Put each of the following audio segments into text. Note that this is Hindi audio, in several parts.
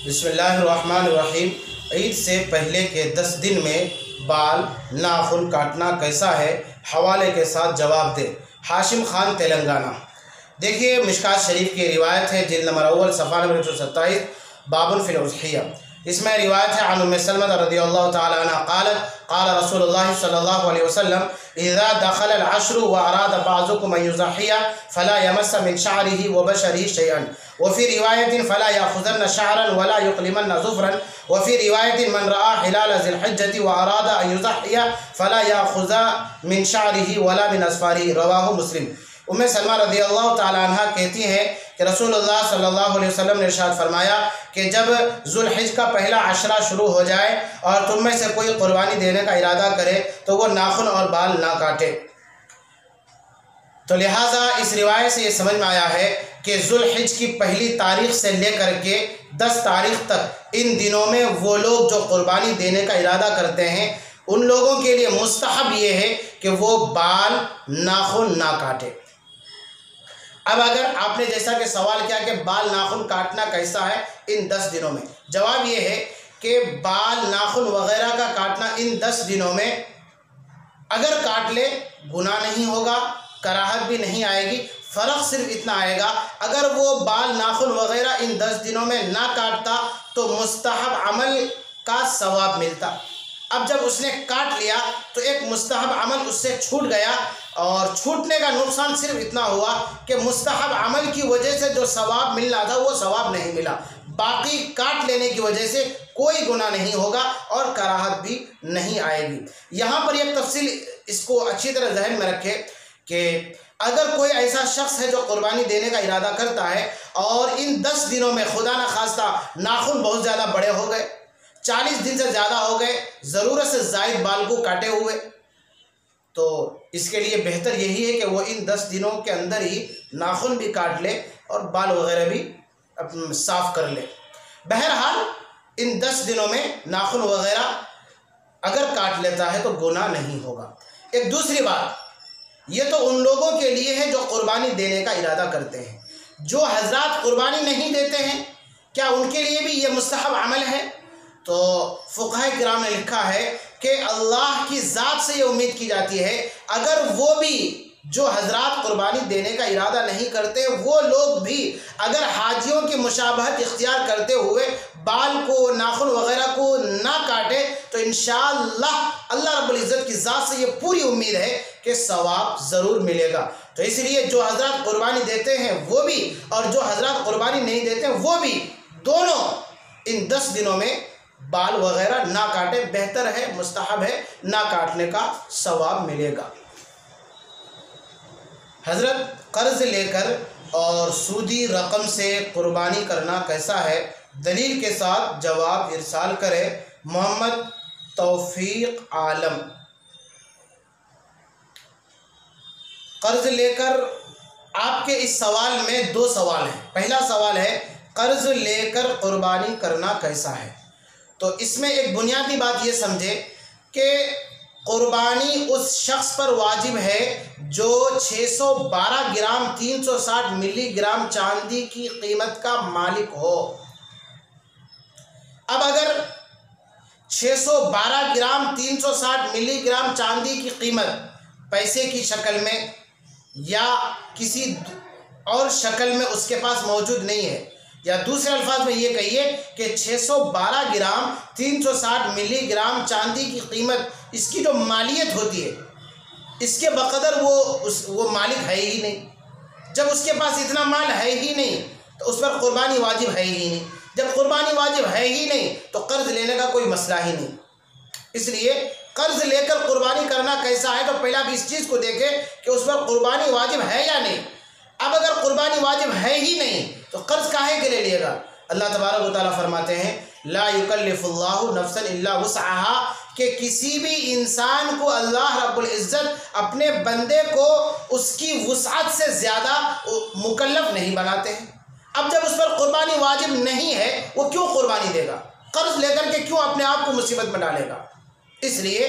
बिस्मिल्लाहिर्रहमानिर्रहीम। ईद से पहले के 10 दिन में बाल नाखून काटना कैसा है, हवाले के साथ जवाब दे। हाशिम खान, तेलंगाना। देखिए, मिशकात शरीफ की रिवायत है, जिल्द नंबर अव्वल सफ़ा नंबर 127, बाबुल फिल उज़हिया। इसमें रिवायत है अन उम्मे सलमा रज़ियल्लाहु तआला अन्हा क़ालत क़ाल रसूलुल्लाह सल्लल्लाहु अलैहि वसल्लम इज़ा दख़ल अल-अश्रु व अरादा बअज़ुकुम अन युज़हिया फ़ला यमस्स मिन शअरिही व बशरिही शैअन व फ़ी रिवायतिन फ़ला याख़ुज़न्न शअरन वला युक़लिमन्न ज़ुफ़रन व फ़ी रिवायतिन मन रआ हिलाल ज़िल-हिज्जति व अरादा अन युज़हिया फ़ला याख़ुज़ मिन शअरिही वला मिन अज़फ़ारिही। रवाहु मुस्लिम। उम्मे सलमा रज़ियल्लाहु तआला अन्हा कहती हैं कि रसूलुल्लाह सल्लल्लाहु अलैहि वसल्लम ने इरशाद फरमाया कि जब ज़ुल्हिज का पहला अशरा शुरू हो जाए और तुम में से कोई कुर्बानी देने का इरादा करे तो वो नाखून और बाल ना काटे। तो लिहाजा इस रिवायत से ये समझ में आया है कि ज़ुल्हिज की पहली तारीख से लेकर के 10 तारीख तक इन दिनों में वो लोग जो कुर्बानी देने का इरादा करते हैं उन लोगों के लिए मुस्तहब ये है कि वो बाल नाखून ना काटे। अब अगर आपने जैसा कि सवाल किया कि बाल नाखून काटना कैसा है इन 10 दिनों में, जवाब ये है कि बाल नाखून वगैरह का काटना इन 10 दिनों में अगर काट ले गुनाह नहीं होगा, कराहत भी नहीं आएगी। फ़र्क सिर्फ इतना आएगा, अगर वो बाल नाखून वगैरह इन 10 दिनों में ना काटता तो मुस्तहब अमल का सवाब मिलता। अब जब उसने काट लिया तो एक मुस्तहब अमल उससे छूट गया और छूटने का नुकसान सिर्फ इतना हुआ कि मुस्तहब अमल की वजह से जो सवाब मिलना था वो सवाब नहीं मिला। बाकी काट लेने की वजह से कोई गुनाह नहीं होगा और कराहत भी नहीं आएगी। यहाँ पर एक तफसील इसको अच्छी तरह जहन में रखें कि अगर कोई ऐसा शख्स है जो कुर्बानी देने का इरादा करता है और इन 10 दिनों में खुदा न खास्ता नाखून बहुत ज़्यादा बड़े हो गए, 40 दिन से ज़्यादा हो गए, ज़रूरत से ज़ायद बाल को काटे हुए, तो इसके लिए बेहतर यही है कि वो इन 10 दिनों के अंदर ही नाखून भी काट ले और बाल वगैरह भी साफ़ कर ले। बहरहाल इन 10 दिनों में नाखून वगैरह अगर काट लेता है तो गुनाह नहीं होगा। एक दूसरी बात, ये तो उन लोगों के लिए है जो कुर्बानी देने का इरादा करते हैं। जो हजरात कुर्बानी नहीं देते हैं, क्या उनके लिए भी ये मुस्तहब अमल है? तो फुक़हा किराम ने लिखा है कि अल्लाह की ज़ात से ये उम्मीद की जाती है अगर वो भी जो हजरात कुर्बानी देने का इरादा नहीं करते, वो लोग भी अगर हाजियों की मुशाबहत इख्तियार करते हुए बाल को, नाखून वगैरह को ना काटे तो इंशाअल्लाह अल्लाह रब्बुल इज़्ज़त की ज़ात से ये पूरी उम्मीद है कि सवाब ज़रूर मिलेगा। तो इसलिए जो हजरात कुर्बानी देते हैं वो भी और जो हजरात कुर्बानी नहीं देते हैं वो भी, दोनों इन 10 दिनों में बाल वगैरह ना काटे, बेहतर है, मुस्तहब है, ना काटने का सवाब मिलेगा। हज़रत, कर्ज लेकर और सूदी रकम से कुर्बानी करना कैसा है? दलील के साथ जवाब इरसाल करें। मोहम्मद तौफीक आलम। कर्ज लेकर, आपके इस सवाल में 2 सवाल हैं। पहला सवाल है कर्ज लेकर कुर्बानी करना कैसा है। तो इसमें एक बुनियादी बात ये समझे कि कुर्बानी उस शख्स पर वाजिब है जो 612 ग्राम 360 मिलीग्राम चांदी की कीमत का मालिक हो। अब अगर 612 ग्राम 360 मिलीग्राम चांदी की कीमत पैसे की शक्ल में या किसी और शक्ल में उसके पास मौजूद नहीं है, या दूसरे अल्फाज में ये कहिए कि 612 ग्राम 360 मिलीग्राम चांदी की कीमत, इसकी जो मालियत होती है इसके बकदर वो मालिक है ही नहीं। जब उसके पास इतना माल है ही नहीं तो उस पर कुर्बानी वाजिब है ही नहीं। जब कुर्बानी वाजिब है ही नहीं तो कर्ज लेने का कोई मसला ही नहीं। इसलिए कर्ज लेकर कुर्बानी करना कैसा है, तो पहला भी इस चीज़ को देखें कि उस पर कुर्बानी वाजिब है या नहीं। अब अगर कुर्बानी वाजिब है ही नहीं तो कर्ज काहे के लिए लिएगा? अल्लाह तबारक व तआला फरमाते हैं ला युकल्लिफुल्लाहु नफ्सन इल्ला वुसअहा, कि किसी भी इंसान को अल्लाह रब्बुल इज़्ज़त अपने बंदे को उसकी वुसअत से ज़्यादा मुकल्लफ नहीं बनाते हैं। अब जब उस पर कुर्बानी वाजिब नहीं है वो क्यों कुर्बानी देगा? कर्ज लेकर के क्यों अपने आप को मुसीबत में डालेगा? इसलिए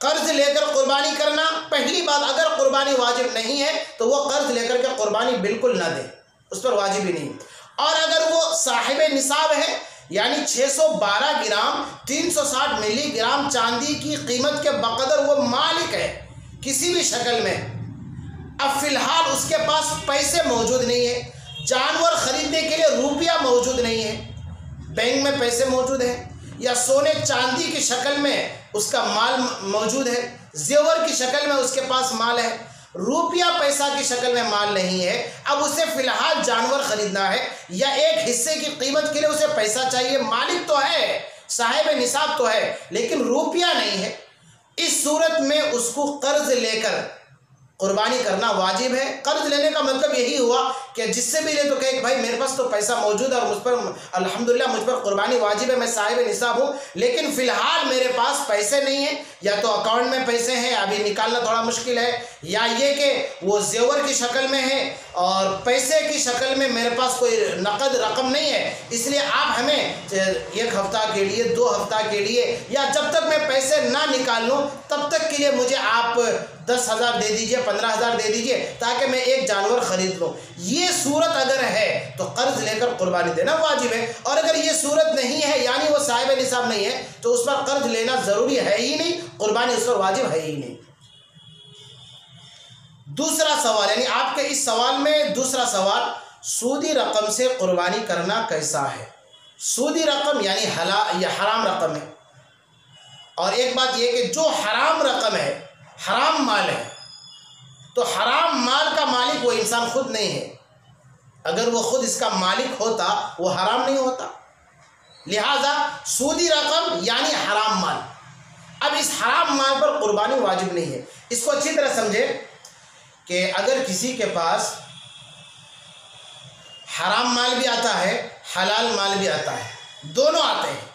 कर्ज लेकर कुर्बानी करना, पहली बात, अगर कुर्बानी वाजिब नहीं है तो वो कर्ज लेकर के कुर्बानी बिल्कुल ना दे, उस पर वाजिब ही नहीं। और अगर वो साहिब निसाब है यानी 612 ग्राम 360 मिलीग्राम चांदी की कीमत के बकदर वो मालिक है किसी भी शक्ल में, अब फिलहाल उसके पास पैसे मौजूद नहीं है, जानवर खरीदने के लिए रुपया मौजूद नहीं है, बैंक में पैसे मौजूद हैं या सोने चांदी की शक्ल में उसका माल मौजूद है, जेवर की शक्ल में उसके पास माल है, रुपया पैसा की शक्ल में माल नहीं है, अब उसे फिलहाल जानवर खरीदना है या एक हिस्से की कीमत के लिए उसे पैसा चाहिए, मालिक तो है, साहिब निसाब तो है, लेकिन रुपया नहीं है। इस सूरत में उसको कर्ज लेकर कुर्बानी करना वाजिब है। कर्ज लेने का मतलब यही हुआ कि जिससे भी ले तो कहे कि भाई मेरे पास तो पैसा मौजूद है और मुझ पर अल्हम्दुलिल्लाह मुझ पर कुर्बानी वाजिब है, मैं साहिब निसाब हूँ, लेकिन फ़िलहाल मेरे पास पैसे नहीं हैं, या तो अकाउंट में पैसे हैं अभी निकालना थोड़ा मुश्किल है, या ये कि वो जेवर की शक्ल में है और पैसे की शक्ल में मेरे पास कोई नकद रकम नहीं है, इसलिए आप हमें 1 हफ्ता के लिए 2 हफ्ता के लिए या जब तक मैं पैसे ना निकाल लूँ तब तक के लिए मुझे आप 10,000 दे दीजिए, 15,000 दे दीजिए ताकि मैं एक जानवर खरीद लूँ। ये सूरत अगर है तो कर्ज लेकर कुर्बानी देना वाजिब है, और अगर ये सूरत नहीं है यानी वो साहिब निसाब नहीं है तो उस पर कर्ज लेना ज़रूरी है ही नहीं, कुर्बानी उस पर वाजिब है ही नहीं। दूसरा सवाल, यानी आपके इस सवाल में दूसरा सवाल, सूदी रकम से कुर्बानी करना कैसा है। सूदी रकम यानी हराम रकम है, और एक बात यह कि जो हराम रकम है, हराम माल है, तो हराम माल का मालिक वो इंसान खुद नहीं है, अगर वो खुद इसका मालिक होता वो हराम नहीं होता, लिहाजा सूदी रकम यानी हराम माल। अब इस हराम माल पर कुर्बानी वाजिब नहीं है। इसको अच्छी तरह समझे कि अगर किसी के पास हराम माल भी आता है, हलाल माल भी आता है, दोनों आते हैं,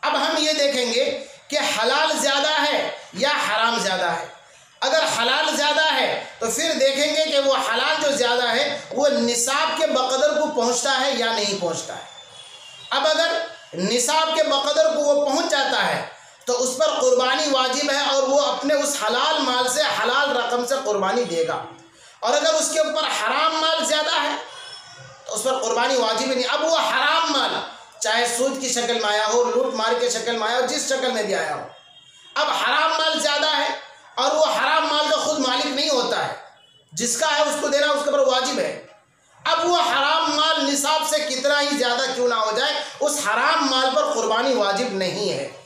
अब हम ये देखेंगे कि हलाल ज़्यादा है या हराम ज़्यादा है। अगर हलाल ज़्यादा है तो फिर देखेंगे कि वो हलाल जो ज़्यादा है वो निसाब के बकदर को पहुंचता है या नहीं पहुंचता है। अब अगर निसाब के बकदर को वो पहुंच जाता है तो उस पर कुर्बानी वाजिब है और वो अपने उस हलाल माल से, हलाल रकम से कुर्बानी देगा। और अगर उसके ऊपर हराम माल ज़्यादा है तो उस पर कुर्बानी वाजिब नहीं। अब वो हराम माल चाहे सूद की शक्ल में आया हो, लूट मार के शक्ल में आया हो, जिस शक्ल में भी आया हो, अब हराम माल ज़्यादा है और वो हराम माल का खुद मालिक नहीं होता है, जिसका है उसको देना उसके ऊपर वाजिब है। अब वो हराम माल निसाब से कितना ही ज़्यादा क्यों ना हो जाए, उस हराम माल पर कुर्बानी वाजिब नहीं है।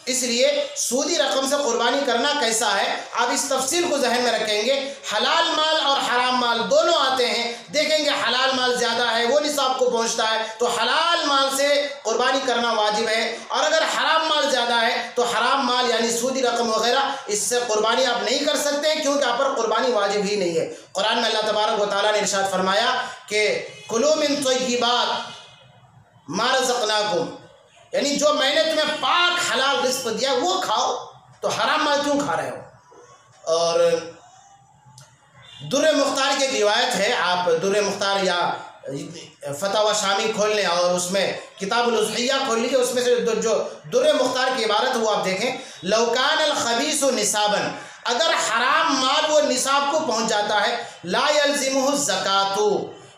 इसलिए सूदी रकम से कुर्बानी करना कैसा है, आप इस तफसील को जहन में रखेंगे। हलाल माल और हराम माल दोनों आते हैं, देखेंगे हलाल माल ज़्यादा है, वो निसाब को पहुंचता है तो हलाल माल से कुर्बानी करना वाजिब है, और अगर हराम माल ज़्यादा है तो हराम माल यानी सूदी रकम वगैरह इससे कुर्बानी आप नहीं कर सकते हैं, क्योंकि आप पर कुर्बानी वाजिब ही नहीं है। कुरान में अल्लाह तबारक व तआला ने इरशाद फरमाया कि कुलू मिन तय्यिबात मा रज़क़नाकुम, यानी जो मैंने तुम्हें पाक हलाल रिज़्क़ दिया वो खाओ, तो हराम माल क्यों खा रहे हो। और दुर्र मुख्तार की एक रिवायत है, आप दुर्र मुख्तार या फतवा शामी खोल लें और उसमें किताबुल उज़हिया खोल लीजिए, उसमें से जो दुर्र मुख्तार की इबारत है वो आप देखें। लौकान अल खबीसु निसाबन, अगर हराम माल वो निसाब को पहुंच जाता है, ला यल्ज़िमुहु ज़कातु,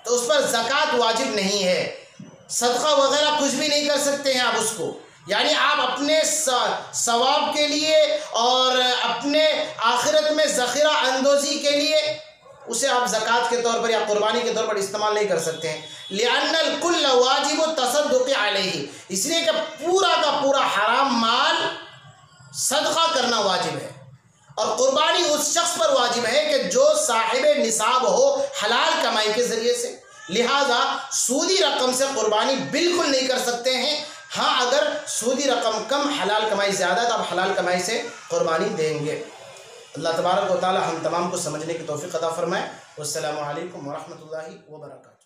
तो उस पर ज़कात वाजिब नहीं है, सदका वगैरह कुछ भी नहीं कर सकते हैं आप उसको, यानी आप अपने सवाब के लिए और अपने आखिरत में ज़ख़ीरा अंदोज़ी के लिए उसे आप ज़कात के तौर पर या कुर्बानी के तौर पर इस्तेमाल नहीं कर सकते हैं। लिअन्नल कुल्ल वाजिब तसद्दुक़ अलैहि, इसलिए कि पूरा का पूरा हराम माल सदका करना वाजिब है, और कुर्बानी उस शख्स पर वाजिब है कि जो साहिब निसाब हो हलाल कमाई के ज़रिए से। लिहाजा सूदी रकम से कुर्बानी बिल्कुल नहीं कर सकते हैं। हाँ, अगर सूदी रकम कम, हलाल कमाई ज़्यादा, तो आप हलाल कमाई से कुर्बानी देंगे। अल्लाह तबारक व तआला हम तमाम को समझने की तौफीक अता फरमाए। वस्सलामु अलैकुम व रहमतुल्लाहि व बरकातुहू।